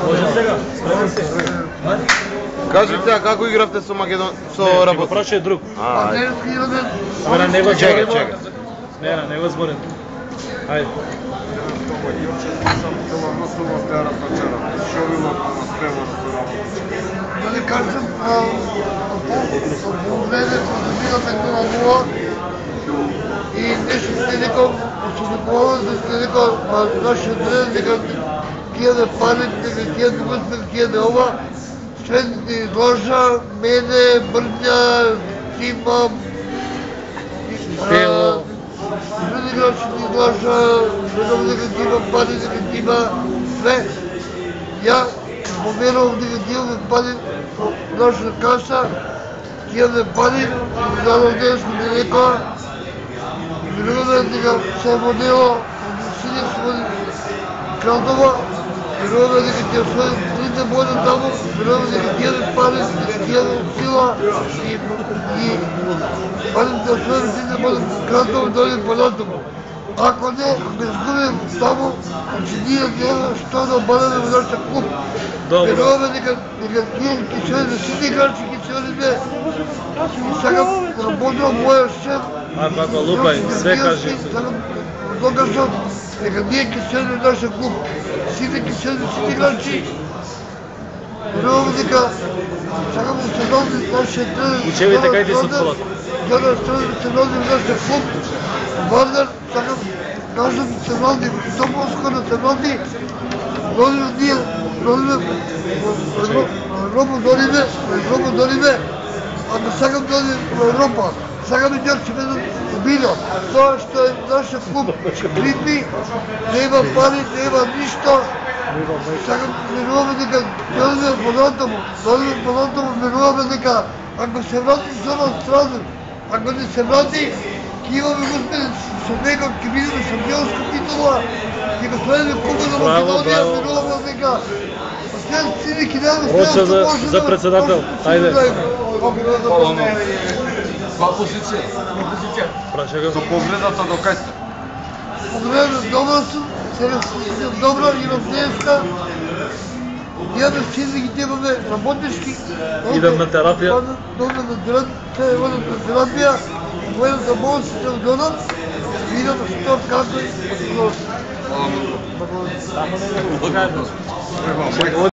Може сега? Спремен се. Кажете, како игравте со со работа? Прашај друг. Смена него чека. Смена невозможен. Ајде. Дали кажам, и нешто се некој, што се поводи, се некој, нашиот тренер, дека тие да пари, дека тие да успех, тие да ова, свет да изложа, мене, Брња, Тима, Бело. други играчи да изложа, ведам дека ти има пари, дека ти има све. Ја поверувам дека тие да пари нашата каса, тие да пари, дадам денес ми некоја, веруваме дека се модело, сине се води Кралдова, веруваме дека тие своји трите боди таму, веруваме дека тие да пари, дека тие да сила и пари да своји трите боди Кралдова дојде понатаму. Ако не, ако изгубим таму, значи ние нема што да бараме во нашата клуб. Веруваме дека ние ќе се одиме сите играчи, ќе се одиме и сакам да работам моја шеф. Ако лупај, све кажи. Докажам дека ние ќе се одиме нашата клуб. Сите ќе се одиме, сите играчи. Веруваме дека сакам да се наоди нашиот тренер. Учевите кај ти се отполата? Јана Стројев се наоди во нашата клуб. Вардар, сакам кажам се наоди, што поскоро се наоди. Додиме ние, Европа додиме, ако сакам да одим во Европа, сакам и ќе бидам било. Тоа што е нашиот клуб, ритми, не има пари, не има ништо. Сакам, веруваме дека ќе одиме понатаму, веруваме дека ако се врати Зоран Стразен, ако не се врати, ќе имаме успех со него, ќе бидеме шампионска титула, ќе го следиме Купа на Македонија, веруваме дека Роча за председател. Ајде. Која позиција? Прашај го. Со погледата до кај сте? Погледам добро сум, сега сум добро, имам денеска. Јадам сили ги темаме работнички. Идам на терапија. Одам на терапија, војам за болниците од Донам, идам што како и Оди